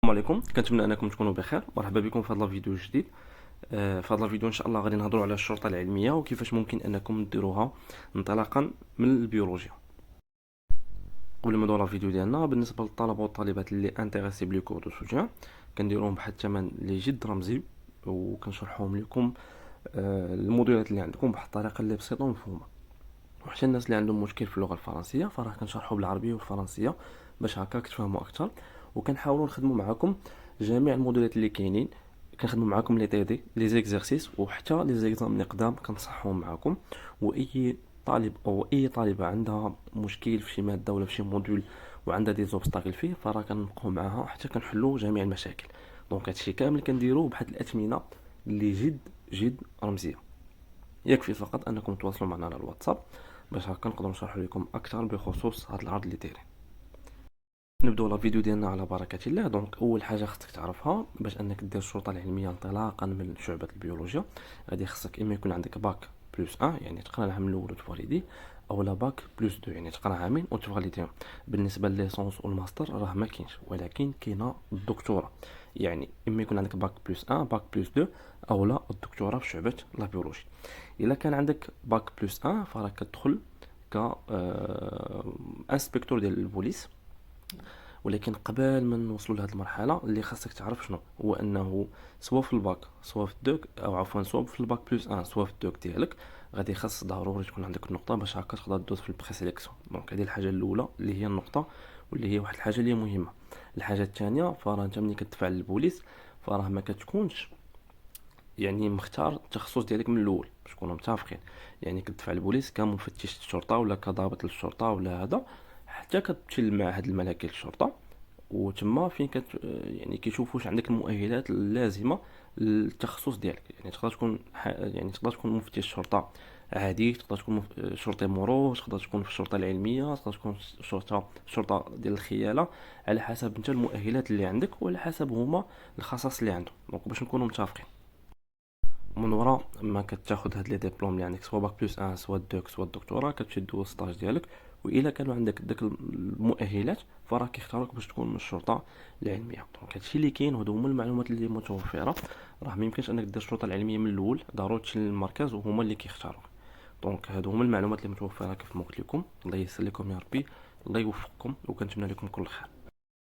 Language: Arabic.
السلام عليكم، كنتمنى انكم تكونوا بخير. مرحبا بكم في هذا الفيديو الجديد. في هذا الفيديو ان شاء الله غادي نهضروا على الشرطه العلميه وكيفاش ممكن انكم ديروها انطلاقا من البيولوجيا. قبل ما ندور الفيديو ديالنا، بالنسبه للطلبه والطالبات اللي انتريسي بلي كور دو سوتيان، كنديروهم بواحد الثمن اللي جد رمزي، وكنشرحهم لكم الموديولات اللي عندكم بواحد الطريقه اللي بسيطه ومفهومه. وحتى الناس اللي عندهم مشكل في اللغه الفرنسيه فراه كنشرحوا بالعربيه والفرنسيه باش هكاك تفهموا اكثر. وكنحاولوا نخدموا معكم جميع الموديولات اللي كاينين، كنخدموا معكم لي تي دي لي زيكزارسيس وحتى لي زيكزام اللي قدام كنصحهم معكم. واي طالب او اي طالبه عندها مشكل في شي ماده ولا في شي موديول وعندها دي زوبستاكل فيه، فراه كنبقاو معاها حتى كنحلوا جميع المشاكل. دونك هادشي كامل كنديروه بواحد الاثمنه اللي جد جد رمزيه. يكفي فقط انكم تواصلوا معنا على الواتساب باش هكا نقدروا نشرح لكم اكثر بخصوص هذا العرض اللي دايرين. نبداو الفيديو ديالنا على بركه الله. دونك اول حاجه خصك تعرفها باش انك دير الشرطه العلميه انطلاقا من شعبه البيولوجيا، غادي خصك اما يكون عندك باك بلس 1 يعني تقرا العام الاول وتفاليدي، او لا باك بلس 2 يعني تقرا عامين وتفاليديهم. بالنسبه لليسونس والماستر راه ما كاينش، ولكن كاينه الدكتوراه. يعني اما يكون عندك باك بلس 1 باك بلس 2 او لا الدكتوراه في شعبه لا بيولوجي. الا كان عندك باك بلس 1 فراك كتدخل ك انسبكتور ديال البوليس. ولكن قبل ما نوصلوا لهذه المرحله اللي خاصك تعرف شنو هو انه سواء في الباك سواء في الدوك، او عفوا سواء في الباك بلس 1 سواء في الدوك ديالك، غادي خاص ضروري تكون عندك النقطه باش هكا تقدر تدوز في البري سيليكسيون. دونك هذه الحاجه الاولى اللي هي النقطه، واللي هي واحد الحاجه اللي هي مهمه. الحاجه الثانيه، فراه انت ملي كتدفع للبوليس فراه ما كتكونش يعني مختار التخصص ديالك من الاول باش نكونوا متفقين. يعني كتدفع البوليس كمفتش الشرطه ولا كضابط للشرطه ولا هذا، حتى كتمشي للمعهد الملكي للشرطه، وتما فين يعني كيشوفوا واش عندك المؤهلات اللازمه للتخصص ديالك. يعني تقدر تكون يعني تقدر تكون مفتش شرطه عادي، تقدر تكون شرطي مرور، تقدر تكون في الشرطه العلميه، تقدر تكون شرطه ديال الخياله، على حسب انت المؤهلات اللي عندك وعلى حسب هما الخصائص اللي عندهم. دونك باش نكونوا متفقين، من وراء ما كتاخد هاد لي ديبلوم اللي عندك سواء باك بلس 1 سواء دوك سواء الدكتوراه، كتمشي دوز ستاج ديالك. والا كانوا عندك داك المؤهلات فراه كيختاروك باش تكون من الشرطه العلميه. دونك هادشي اللي كاين، وهادو هما المعلومات اللي متوفره. راه ما يمكنش انك دير الشرطه العلميه من الاول، ضروري تمشي للمركز وهما اللي كيختاروك. دونك هادو هما المعلومات اللي متوفره كيف ما قلت لكم. الله يسر لكم يا ربي، الله يوفقكم، وكنتمنى لكم كل خير.